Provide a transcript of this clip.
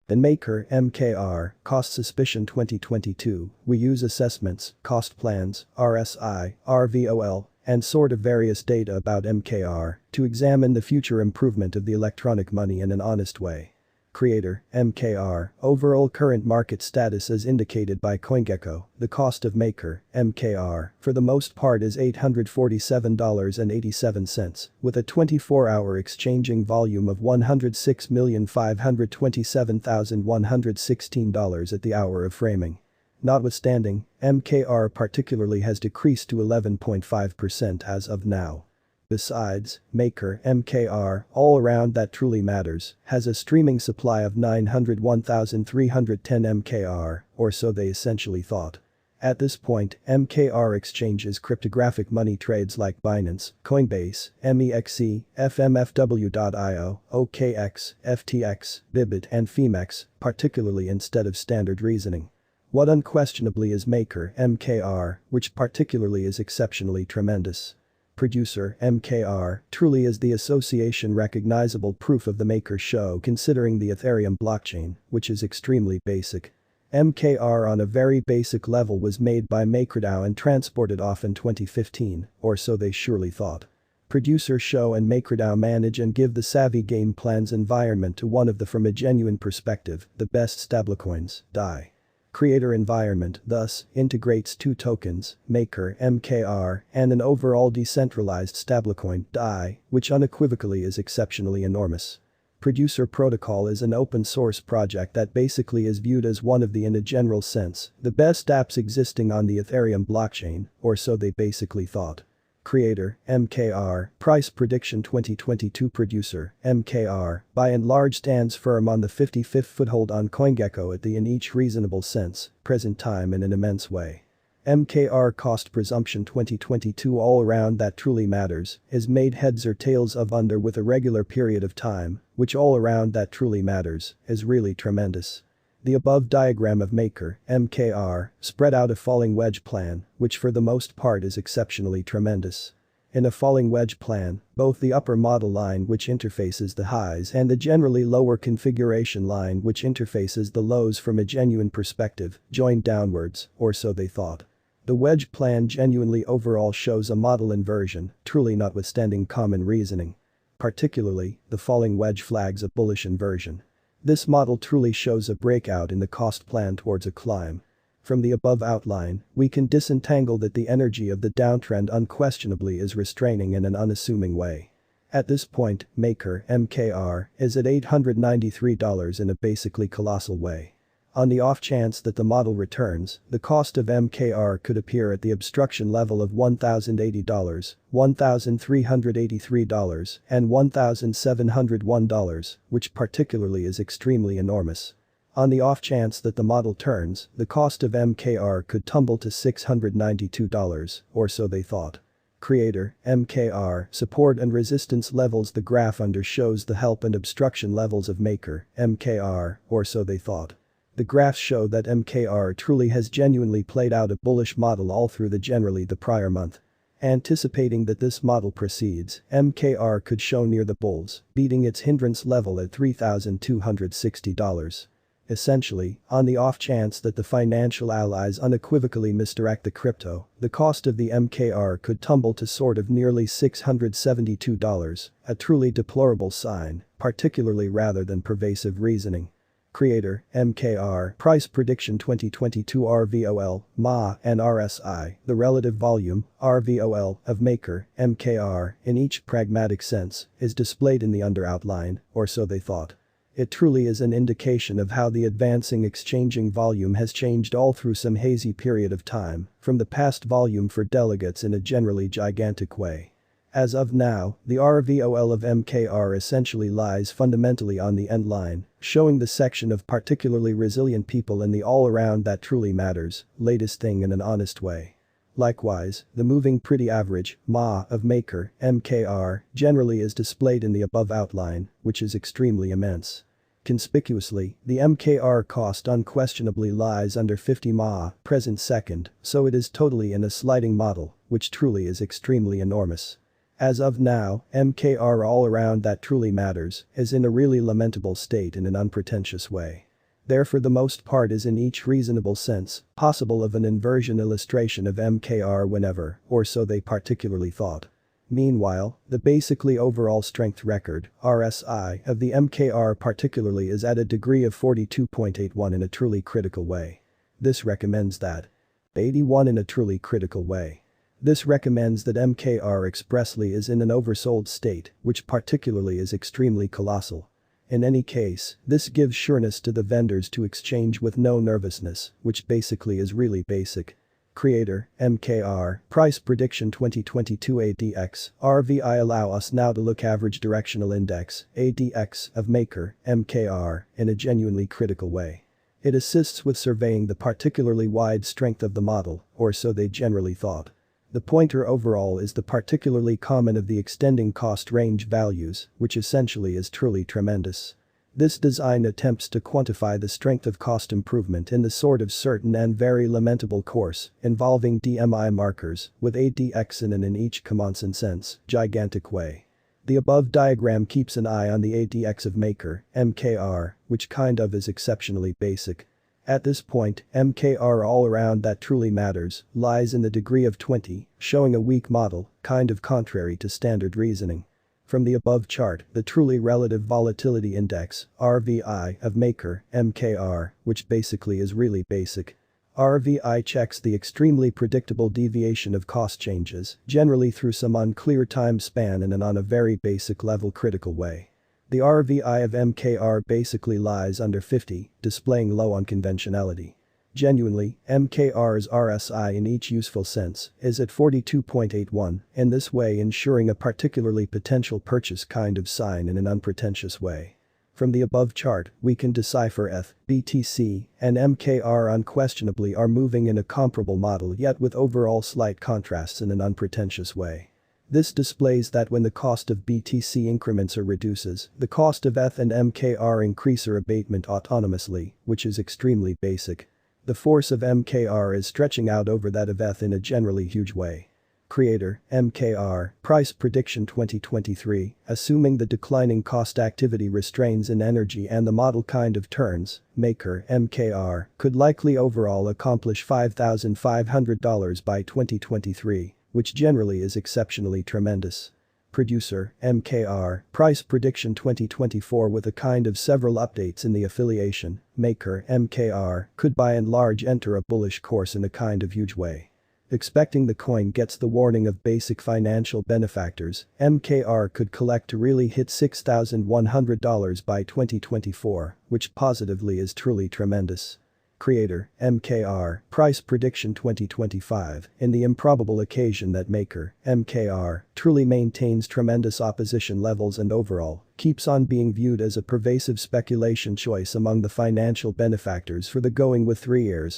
In Maker MKR, Cost Suspicion 2022, we use assessments, cost plans, RSI, RVOL, and sort of various data about MKR to examine the future improvement of the electronic money in an honest way. Creator, MKR, overall current market status as indicated by CoinGecko, the cost of Maker, MKR, for the most part is $847.87, with a 24-hour exchanging volume of $106,527,116 at the hour of framing. Notwithstanding, MKR particularly has decreased to 11.5% as of now. Besides, Maker MKR, all around that truly matters, has a streaming supply of 901,310 MKR, or so they essentially thought. At this point, MKR exchanges cryptographic money trades like Binance, Coinbase, MEXC, FMFW.io, OKX, FTX, Bybit and Femex, particularly instead of standard reasoning. What unquestionably is Maker MKR, which particularly is exceptionally tremendous. Producer MKR truly is the association recognizable proof of the Maker show considering the Ethereum blockchain, which is extremely basic. MKR on a very basic level was made by MakerDAO and transported off in 2015, or so they surely thought. Producer show and MakerDAO manage and give the savvy game plans environment to one of the from a genuine perspective, the best stablecoins, DAI. Creator environment thus integrates two tokens, Maker MKR, and an overall decentralized stablecoin DAI, which unequivocally is exceptionally enormous. Producer protocol is an open source project that basically is viewed as one of the in a general sense, the best apps existing on the Ethereum blockchain, or so they basically thought. Creator, MKR, Price Prediction 2022 Producer, MKR, by and large stands firm on the 55th foothold on CoinGecko at the in each reasonable sense, present time in an immense way. MKR Cost Presumption 2022 all around that truly matters, is made heads or tails of under with a regular period of time, which all around that truly matters, is really tremendous. The above diagram of Maker, MKR, spread out a falling wedge plan, which for the most part is exceptionally tremendous. In a falling wedge plan, both the upper model line which interfaces the highs and the generally lower configuration line which interfaces the lows from a genuine perspective, join downwards, or so they thought. The wedge plan genuinely overall shows a model inversion, truly notwithstanding common reasoning. Particularly, the falling wedge flags a bullish inversion. This model truly shows a breakout in the cost plan towards a climb. From the above outline, we can disentangle that the energy of the downtrend unquestionably is restraining in an unassuming way. At this point, Maker MKR is at $893 in a basically colossal way. On the off chance that the model returns, the cost of MKR could appear at the obstruction level of $1,080, $1,383, and $1,701, which particularly is extremely enormous. On the off chance that the model turns, the cost of MKR could tumble to $692, or so they thought. Creator, MKR, support and resistance levels. The graph under shows the help and obstruction levels of Maker, MKR, or so they thought. The graphs show that MKR truly has genuinely played out a bullish model all through the prior month. Anticipating that this model proceeds, MKR could show near the bulls, beating its hindrance level at $3,260. Essentially, on the off chance that the financial allies unequivocally misdirect the crypto, the cost of the MKR could tumble to sort of nearly $672, a truly deplorable sign, particularly rather than pervasive reasoning. Creator, MKR, Price Prediction 2022 RVOL, MA and RSI, the relative volume, RVOL, of Maker, MKR, in each pragmatic sense, is displayed in the under outline, or so they thought. It truly is an indication of how the advancing exchanging volume has changed all through some hazy period of time, from the past volume for delegates in a generally gigantic way. As of now, the RVOL of MKR essentially lies fundamentally on the end line, showing the section of particularly resilient people in the all-around that truly matters, latest thing in an honest way. Likewise, the moving pretty average, MA, of Maker, MKR, generally is displayed in the above outline, which is extremely immense. Conspicuously, the MKR cost unquestionably lies under 50 MA, present second, so it is totally in a sliding model, which truly is extremely enormous. As of now, MKR all around that truly matters is in a really lamentable state in an unpretentious way. There for the most part is in each reasonable sense possible of an inversion illustration of MKR whenever, or so they particularly thought. Meanwhile, the basically overall strength record, RSI, of the MKR particularly is at a degree of 42.81 in a truly critical way. This recommends that 81 in a truly critical way. This recommends that MKR expressly is in an oversold state, which particularly is extremely colossal. In any case, this gives sureness to the vendors to exchange with no nervousness, which basically is really basic. Creator, MKR, Price Prediction 2022 ADX, RVI allow us now to look average directional index, ADX, of Maker, MKR, in a genuinely critical way. It assists with surveying the particularly wide strength of the model, or so they generally thought. The pointer overall is the particularly common of the extending cost range values, which essentially is truly tremendous. This design attempts to quantify the strength of cost improvement in the sort of certain and very lamentable course involving DMI markers with ADX in an in each common sense, gigantic way. The above diagram keeps an eye on the ADX of Maker, MKR, which kind of is exceptionally basic. At this point, MKR all around that truly matters lies in the degree of 20, showing a weak model, kind of contrary to standard reasoning. From the above chart, the truly relative volatility index, RVI, of Maker, MKR, which basically is really basic. RVI checks the extremely predictable deviation of cost changes, generally through some unclear time span and on a very basic level critical way. The RVI of MKR basically lies under 50, displaying low unconventionality. Genuinely, MKR's RSI in each useful sense is at 42.81, in this way ensuring a particularly potential purchase kind of sign in an unpretentious way. From the above chart, we can decipher ETH, BTC, and MKR unquestionably are moving in a comparable model yet with overall slight contrasts in an unpretentious way. This displays that when the cost of BTC increments or reduces, the cost of ETH and MKR increase or abatement autonomously, which is extremely basic. The force of MKR is stretching out over that of ETH in a generally huge way. Creator, MKR, Price Prediction 2023, assuming the declining cost activity restrains in energy and the model kind of turns, Maker, MKR, could likely overall accomplish $5,500 by 2023, which generally is exceptionally tremendous. Producer, MKR, Price Prediction 2024 with a kind of several updates in the affiliation, Maker, MKR, could by and large enter a bullish course in a kind of huge way. Expecting the coin gets the warning of basic financial benefactors, MKR could collect to really hit $6,100 by 2024, which positively is truly tremendous. Creator, MKR, Price Prediction 2025, in the improbable occasion that Maker, MKR, truly maintains tremendous opposition levels and overall, keeps on being viewed as a pervasive speculation choice among the financial benefactors for the going with 3 years,